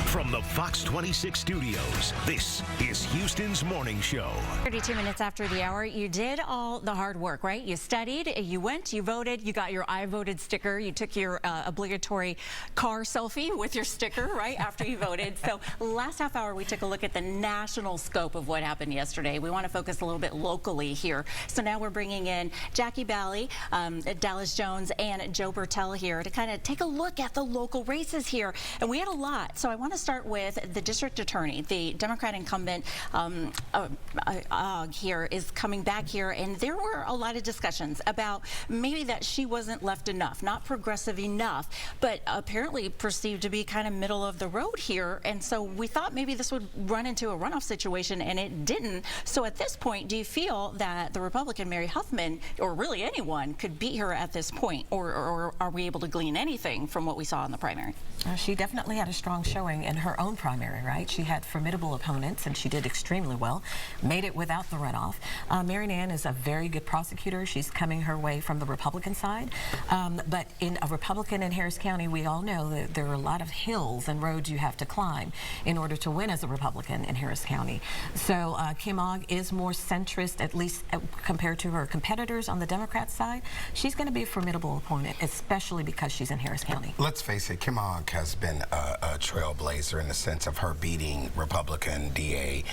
From the Fox 26 studios, this is Houston's Morning Show. 32 minutes after the hour, you did all the hard work, right? You studied, you went, you voted, you got your I voted sticker, you took your obligatory car selfie with your sticker, right, after you voted. So last half hour, we took a look at the national scope of what happened yesterday. We want to focus a little bit locally here. So now we're bringing in Jackie Bally, Dallas Jones, and Joe Bertel here to kind of take a look at the local races here. And we had a lot. So I want to start with the district attorney. The Democrat incumbent here is coming back here, and there were a lot of discussions about maybe that she wasn't left enough, not progressive enough, but apparently perceived to be kind of middle of the road here. And so we thought maybe this would run into a runoff situation, and it didn't. So at this point, do you feel that the Republican Mary Huffman, or really anyone, could beat her at this point, or are we able to glean anything from what we saw in the primary? She definitely had a strong showing in her own primary, right? She had formidable opponents, and she did extremely well, made it without the runoff. Mary Ann is a very good prosecutor. She's coming her way from the Republican side. But in a Republican in Harris County, we all know that there are a lot of hills and roads you have to climb in order to win as a Republican in Harris County. So Kim Ogg is more centrist, at least compared to her competitors on the Democrat side. She's going to be a formidable opponent, especially because she's in Harris County. Let's face it, Kim Ogg has been a trailblazer in the sense of her beating Republican DA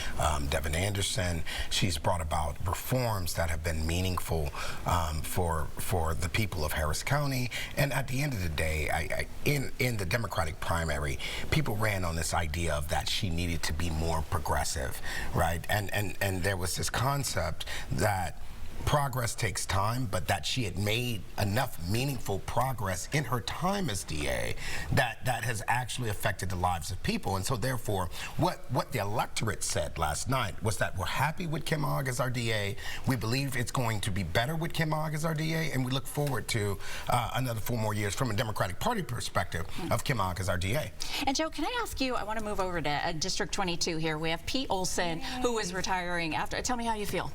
Devin Anderson. She's brought about reforms that have been meaningful for the people of Harris County. And at the end of the day, in the Democratic primary, people ran on this idea of that she needed to be more progressive, right? And there was this concept that progress takes time, but that she had made enough meaningful progress in her time as DA that has actually affected the lives of people. And so therefore, what the electorate said last night was that we're happy with Kim Ogg as our DA. We believe it's going to be better with Kim Ogg as our DA, and we look forward to another 4 more years from a Democratic Party perspective of Kim Ogg as our DA. And Joe, can I ask you, I want to move over to District 22 here. We have Pete Olson, who is retiring after, tell me how you feel,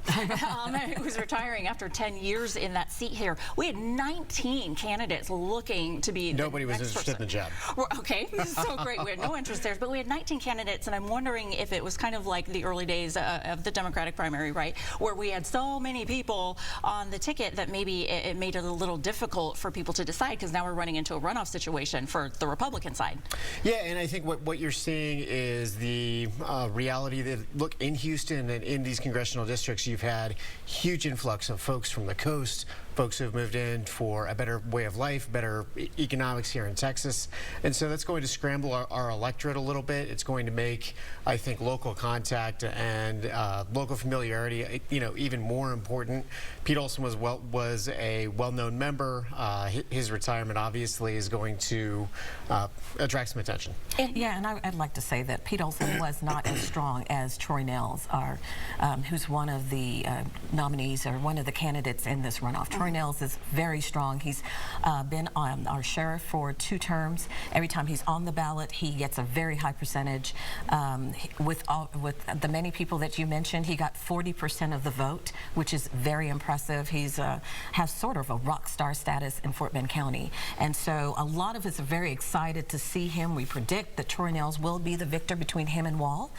who's retiring after 10 years in that seat here. We had 19 candidates looking to be Nobody was interested in the job. Okay, so great. We had no interest there, but we had 19 candidates, and I'm wondering if it was kind of like the early days of the Democratic primary, right, where we had so many people on the ticket that maybe it made it a little difficult for people to decide, because now we're running into a runoff situation for the Republican side. Yeah, and I think what you're seeing is the reality that, look, in Houston and in these congressional districts, you've had huge influx of folks from the coast, folks who have moved in for a better way of life, better economics here in Texas. And so that's going to scramble our electorate a little bit. It's going to make, I think, local contact and local familiarity, even more important. Pete Olson was a well-known member. His retirement obviously is going to attract some attention. Yeah, and I'd like to say that Pete Olson was not as strong as Troy Nehls, who's one of the nominees or one of the candidates in this runoff. Troy Nehls is very strong. He's been on our sheriff for 2 terms. Every time he's on the ballot, he gets a very high percentage. With the many people that you mentioned, he got 40% of the vote, which is very impressive. He's has sort of a rock star status in Fort Bend County, and so a lot of us are very excited to see him. We predict that Troy Nehls will be the victor between him and Wall,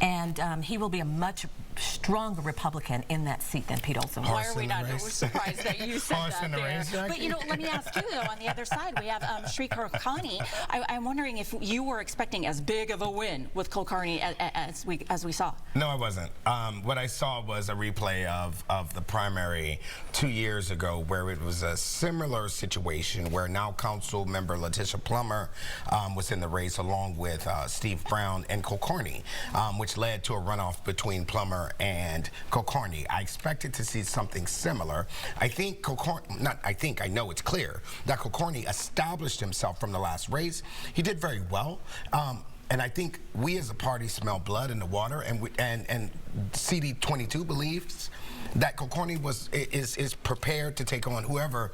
and he will be a much stronger Republican in that seat than Pete Olson. Why are we not surprised that you said that there? But let me ask you though, on the other side, we have Sri Kulkarni. I'm wondering if you were expecting as big of a win with Kulkarni as we saw. No, I wasn't. What I saw was a replay of the primary 2 years ago, where it was a similar situation where now council member Letitia Plummer was in the race along with Steve Brown and Kulkarni, which led to a runoff between Plummer and Kulkarni. I expected to see something similar. I know it's clear that Kulkarni established himself from the last race. He did very well. And I think we as a party smell blood in the water, and CD22 believes that Kulkarni is prepared to take on whoever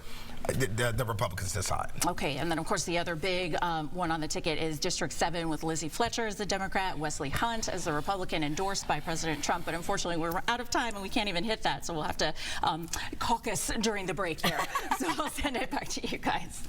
the Republicans decide. Okay, and then of course the other big one on the ticket is District 7 with Lizzie Fletcher as the Democrat, Wesley Hunt as the Republican endorsed by President Trump, but unfortunately we're out of time and we can't even hit that, so we'll have to caucus during the break here. So I'll send it back to you guys.